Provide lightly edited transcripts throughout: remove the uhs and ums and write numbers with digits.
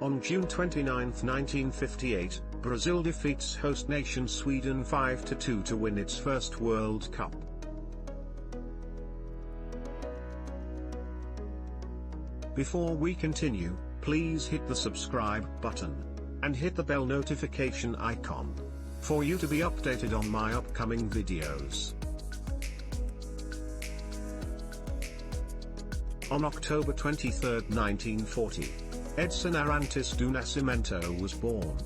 On June 29, 1958, Brazil defeats host nation Sweden 5-2 to win its first World Cup. Before we continue, please hit the subscribe button and hit the bell notification icon for you to be updated on my upcoming videos. On October 23, 1940, Edson Arantes do Nascimento was born.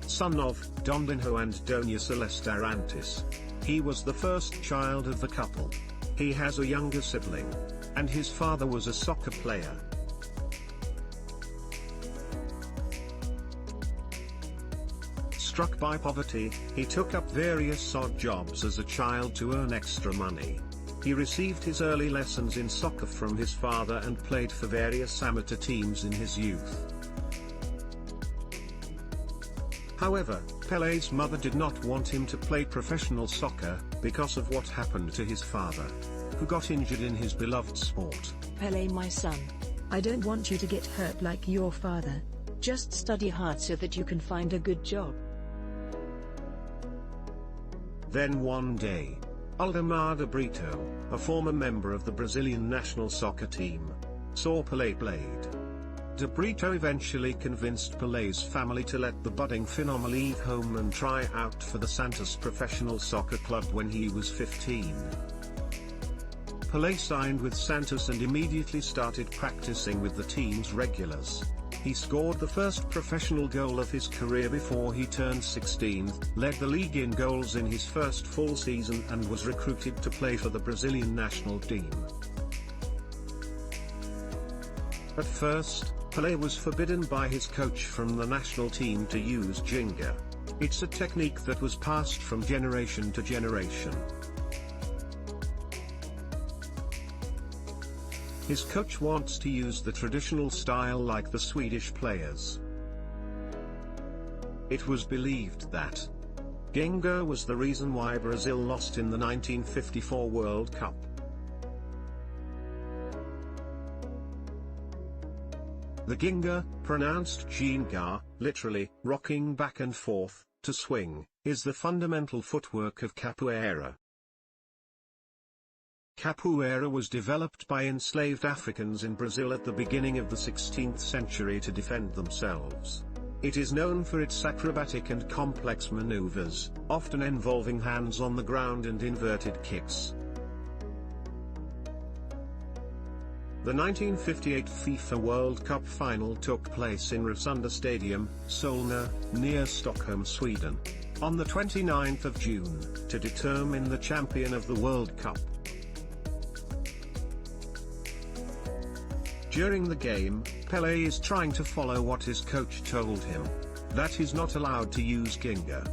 Son of Dondinho and Doña Celeste Arantes, he was the first child of the couple. He has a younger sibling, and his father was a soccer player. Struck by poverty, he took up various odd jobs as a child to earn extra money. He received his early lessons in soccer from his father and played for various amateur teams in his youth. However, Pele's mother did not want him to play professional soccer, because of what happened to his father, who got injured in his beloved sport. Pele, my son, I don't want you to get hurt like your father. Just study hard so that you can find a good job. Then one day, Aldemar de Brito, a former member of the Brazilian national soccer team, saw Pele played. De Brito eventually convinced Pele's family to let the budding phenom leave home and try out for the Santos professional soccer club when he was 15. Pele signed with Santos and immediately started practicing with the team's regulars. He scored the first professional goal of his career before he turned 16, led the league in goals in his first full season and was recruited to play for the Brazilian national team. At first, Pele was forbidden by his coach from the national team to use ginga. It's a technique that was passed from generation to generation. His coach wants to use the traditional style like the Swedish players. It was believed that ginga was the reason why Brazil lost in the 1954 World Cup. The ginga, pronounced ginga, literally, rocking back and forth, to swing, is the fundamental footwork of capoeira. Capoeira was developed by enslaved Africans in Brazil at the beginning of the 16th century to defend themselves. It is known for its acrobatic and complex maneuvers, often involving hands on the ground and inverted kicks. The 1958 FIFA World Cup final took place in Rosunda Stadium, Solna, near Stockholm, Sweden, on the 29th of June, to determine the champion of the World Cup. During the game, Pele is trying to follow what his coach told him, that he's not allowed to use ginga.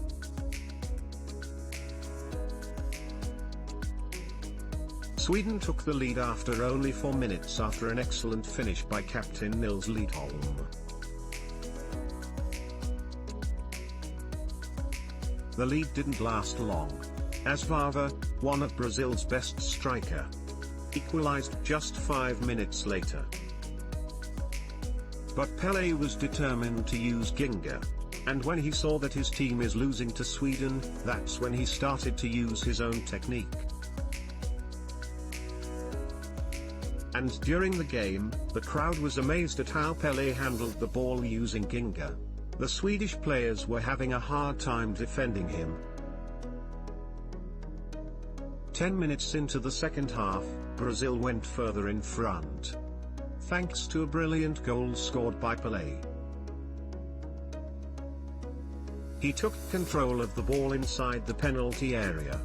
Sweden took the lead after only 4 minutes after an excellent finish by captain Nils Lidholm. The lead didn't last long, as Vava, one of Brazil's best striker, equalized just 5 minutes later. But Pele was determined to use ginga, and when he saw that his team is losing to Sweden, that's when he started to use his own technique. And during the game, the crowd was amazed at how Pele handled the ball using ginga. The Swedish players were having a hard time defending him. 10 minutes into the second half, Brazil went further in front, thanks to a brilliant goal scored by Pele. He took control of the ball inside the penalty area,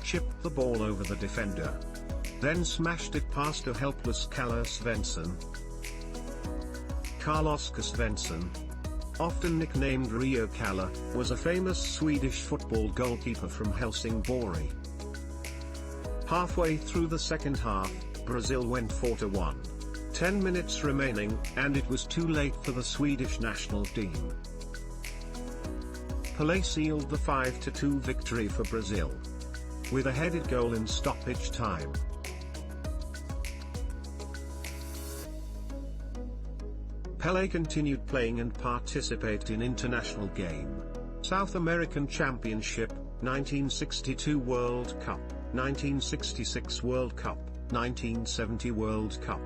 chipped the ball over the defender, then smashed it past a helpless Carlos Svensson. Carlos Svensson, often nicknamed Rio Kalla, was a famous Swedish football goalkeeper from Helsingborg. Halfway through the second half, Brazil went 4-1. 10 minutes remaining, and it was too late for the Swedish national team. Pele sealed the 5-2 victory for Brazil, with a headed goal in stoppage time. Pele continued playing and participated in international game. South American Championship, 1962 World Cup, 1966 World Cup, 1970 World Cup,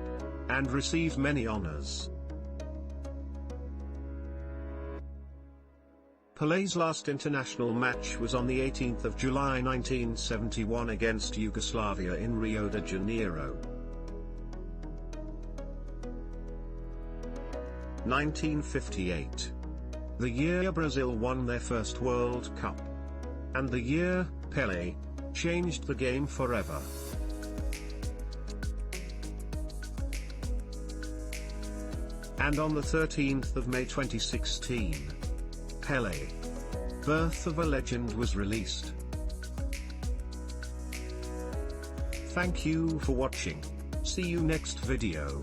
and received many honors. Pele's last international match was on the 18th of July 1971 against Yugoslavia in Rio de Janeiro. 1958. The year Brazil won their first World Cup. And the year Pele changed the game forever. And on the 13th of May 2016, Pele, Birth of a Legend, was released. Thank you for watching. See you next video.